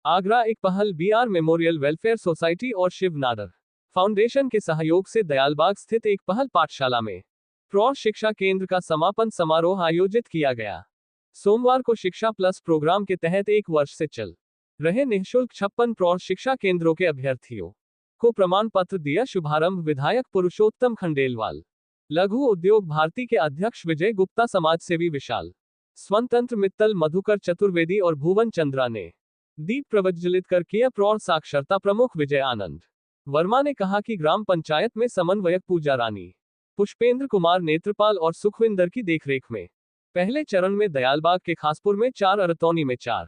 आगरा एक पहल B R memorial welfare society और शिव नाडर फाउंडेशन के सहयोग से दयालबाग स्थित एक पहल पाठशाला में प्रौढ़ शिक्षा केंद्र का समापन समारोह आयोजित किया गया। सोमवार को शिक्षा प्लस प्रोग्राम के तहत 1 वर्ष से चल रहे निःशुल्क 56 प्रौढ़ शिक्षा केंद्रों के अभ्यर्थियों को प्रमाण पत्र दिया। शुभारंभ विधायक पुरुषोत्तम खंडेलवाल, लघु उद्योग भारती के अध्यक्ष विजय गुप्ता, समाजसेवी विशाल स्वतंत्र मित्तल, मधुकर चतुर्वेदी और भुवन चंद्रा ने दीप प्रज्वलित कर किया। प्रौढ़ साक्षरता प्रमुख विजय आनंद वर्मा ने कहा कि ग्राम पंचायत में समन्वयक पूजा रानी, पुष्पेंद्र कुमार नेत्रपाल और सुखविंदर की देखरेख में पहले चरण में दयालबाग के खासपुर में 4, अरतौनी में 4,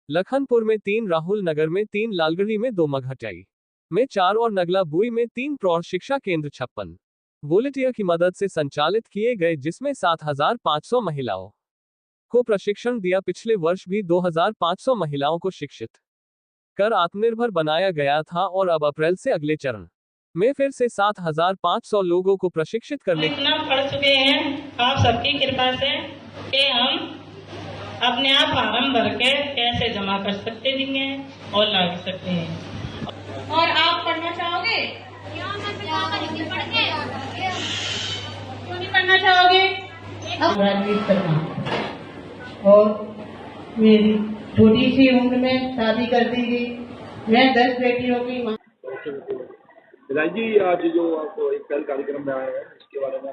लखनपुर में 3, राहुल नगर में 3, लालगढ़ी में 2, मघटाई में 4 और नगला बुई में 3 प्रौढ़ शिक्षा केंद्र 56 वॉलंटियर की मदद से संचालित किए गए, जिसमें 7,500 महिलाओं को प्रशिक्षण दिया। पिछले वर्ष भी 2,500 महिलाओं को शिक्षित कर आत्मनिर्भर बनाया गया था और अब अप्रैल से अगले चरण में फिर से 7,500 लोगों को प्रशिक्षित करने इतना पढ़ चुके हैं आप सबकी कृपा से कि हम अपने आप फार्म भर के कैसे जमा कर सकते हैं और ला सकते हैं। और आप पढ़ना चाहोगे? क्यों नहीं पढ़ना चाहोगे? ग्रेजुएट करना और मेरी छोटी सी उम्र में शादी कर दी गई। मैं 10 बेटियों की माँ। जी, आज जो आपको एक पहल कार्यक्रम में आए हैं, इसके बारे में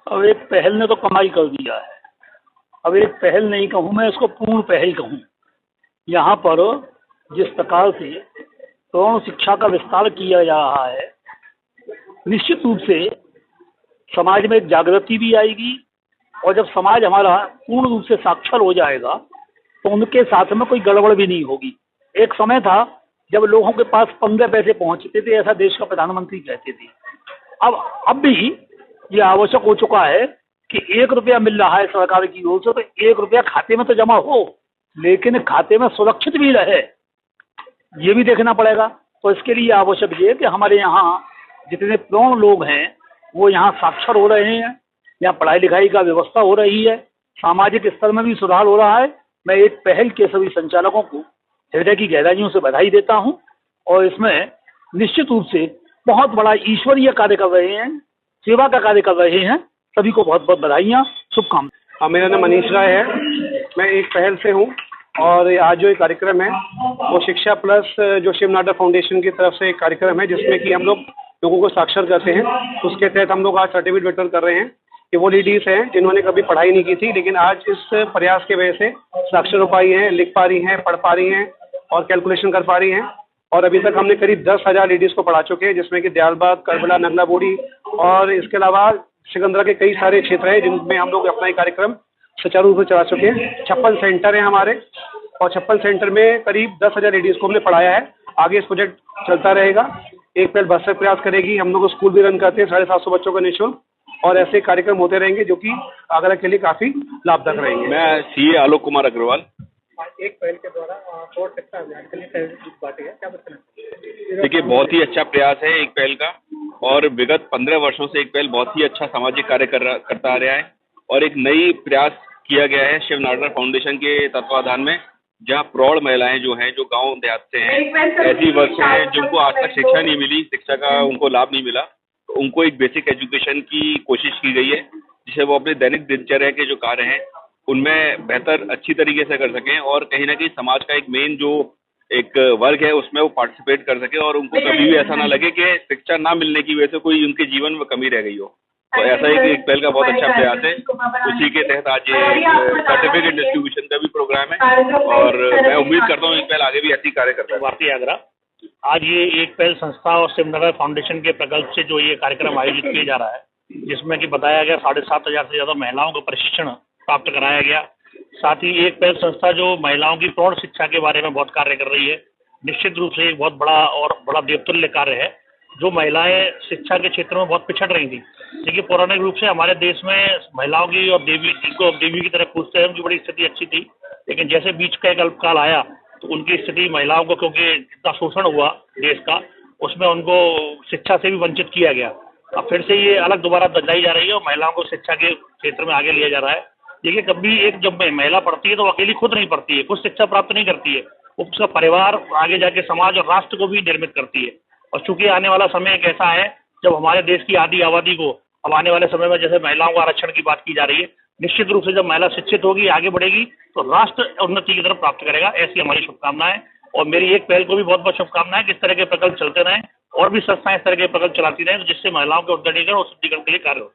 अब एक पहल ने तो कमाई कर दिया है। अब एक पहल नहीं कहूँ मैं, इसको पूर्ण पहल कहूँ। यहाँ पर जिस प्रकार से प्रौढ़ शिक्षा का विस्तार किया जा रहा है, निश्चित रूप से समाज में एक जागृति भी आएगी और जब समाज हमारा पूर्ण रूप से साक्षर हो जाएगा तो उनके साथ में कोई गड़बड़ भी नहीं होगी। एक समय था जब लोगों के पास 15 पैसे पहुंचते थे, ऐसा देश का प्रधानमंत्री कहते थे। अब भी ये आवश्यक हो चुका है कि 1 रुपया मिल रहा है सरकार की ओर से, तो 1 रुपया खाते में तो जमा हो, लेकिन खाते में सुरक्षित भी रहे, ये भी देखना पड़ेगा। तो इसके लिए आवश्यक ये है कि हमारे यहाँ जितने प्रौढ़ लोग हैं वो यहाँ साक्षर हो रहे हैं, यहाँ पढ़ाई लिखाई का व्यवस्था हो रही है, सामाजिक स्तर में भी सुधार हो रहा है। मैं एक पहल के सभी संचालकों को हृदय की गहराइयों से बधाई देता हूं और इसमें निश्चित रूप से बहुत बड़ा ईश्वरीय कार्य कर रहे हैं, सेवा का कार्य कर रहे हैं। सभी को बहुत बहुत बधाइयाँ, शुभकामनाएं। मेरा नाम मनीष राय है, मैं एक पहल से हूँ और आज जो एक कार्यक्रम है वो शिक्षा प्लस जो शिव नाडर फाउंडेशन की तरफ से एक कार्यक्रम है जिसमें कि हम लोगों को साक्षर करते हैं। उसके तहत हम लोग आज सर्टिफिकेट वितरण कर रहे हैं कि वो लेडीज हैं जिन्होंने कभी पढ़ाई नहीं की थी, लेकिन आज इस प्रयास की वजह से साक्षर हो पाई हैं, लिख पा रही हैं, पढ़ पा रही हैं और कैलकुलेशन कर पा रही हैं। और अभी तक हमने करीब 10,000 लेडीज़ को पढ़ा चुके हैं, जिसमें कि दयालबाग, करबला, नगला बोड़ी और इसके अलावा सिकंदरा के कई सारे क्षेत्र हैं जिनमें हम लोग अपना ये कार्यक्रम सुचारू रूप से चला चुके हैं। 56 सेंटर हैं हमारे और 56 सेंटर में करीब 10,000 लेडीज़ को हमने पढ़ाया है। आगे इस प्रोजेक्ट चलता रहेगा। एक पहल भरसक प्रयास करेगी। हम लोग स्कूल भी रन करते हैं 750 बच्चों का निःशुल्क, और ऐसे कार्यक्रम होते रहेंगे जो कि आगरा के लिए काफ़ी लाभदायक रहेंगे। मैं सीए आलोक कुमार अग्रवाल। एक पहल के द्वारा प्रौढ़ शिक्षा अभियान के लिए बातें हैं, क्या बताना? देखिए, बहुत ही अच्छा प्रयास है एक पहल का, और विगत 15 वर्षों से एक पहल बहुत ही अच्छा सामाजिक कार्य करता आ रहा है और एक नई प्रयास किया गया है शिव नाडर फाउंडेशन के तत्वाधान में, जहाँ प्रौढ़ महिलाएं जो हैं, जो गांव देहात से हैं, ऐसी वर्ग से हैं जिनको आज तक शिक्षा नहीं मिली, शिक्षा का उनको लाभ नहीं मिला, तो उनको एक बेसिक एजुकेशन की कोशिश की गई है जिसे वो अपने दैनिक दिनचर्या के जो कार्य हैं उनमें बेहतर अच्छी तरीके से कर सकें और कहीं ना कहीं समाज का एक मेन जो एक वर्ग है उसमें वो पार्टिसिपेट कर सके और उनको कभी भी ऐसा ना लगे कि शिक्षा ना मिलने की वजह से कोई उनके जीवन में कमी रह गई हो। तो ऐसा एक पहल का बहुत अच्छा प्रयास है। उसी के तहत आज ये सर्टिफिकेट डिस्ट्रीब्यूशन का भी प्रोग्राम है और मैं उम्मीद करता हूँ एक पहल आगे भी ऐसी कार्य करता है। वाकई आगरा आज ये एक पहल संस्था और शिव नाडर फाउंडेशन के प्रकल्प से जो ये कार्यक्रम आयोजित किया जा रहा है, जिसमें कि बताया गया 7,500 से ज़्यादा महिलाओं को प्रशिक्षण प्राप्त कराया गया। साथ ही एक पहल संस्था जो महिलाओं की प्रौढ़ शिक्षा के बारे में बहुत कार्य कर रही है, निश्चित रूप से एक बहुत बड़ा और बड़ा देवतुल्य कार्य है। जो महिलाएं शिक्षा के क्षेत्र में बहुत पिछड़ रही थी, देखिए पौराणिक रूप से हमारे देश में महिलाओं की और देवी की तरह पूछते हैं, उनकी बड़ी स्थिति अच्छी थी, लेकिन जैसे बीच का एक अल्पकाल आया तो उनकी स्थिति महिलाओं को, क्योंकि इतना शोषण हुआ देश का, उसमें उनको शिक्षा से भी वंचित किया गया। अब फिर से ये अलग दोबारा बदलाई जा रही है और महिलाओं को शिक्षा के क्षेत्र में आगे लिया जा रहा है। देखिए, कभी एक जब महिला पढ़ती है तो अकेली खुद नहीं पढ़ती है, खुद शिक्षा प्राप्त नहीं करती है, उसका परिवार, आगे जाके समाज और राष्ट्र को भी निर्मित करती है। और चूंकि आने वाला समय एक ऐसा है जब हमारे देश की आधी आबादी को अब आने वाले समय में, जैसे महिलाओं का आरक्षण की बात की जा रही है, निश्चित रूप से जब महिला शिक्षित होगी, आगे बढ़ेगी, तो राष्ट्र उन्नति की तरफ प्राप्त करेगा। ऐसी हमारी शुभकामनाएं। और मेरी एक पहल को भी बहुत बहुत शुभकामनाएं कि इस तरह के प्रकल्प चलते रहें और भी संस्थाएं इस तरह के प्रकल्प चलाती रहें, जिससे महिलाओं के उद्दंडीकरण और शुद्धिकरण के लिए कार्य हो।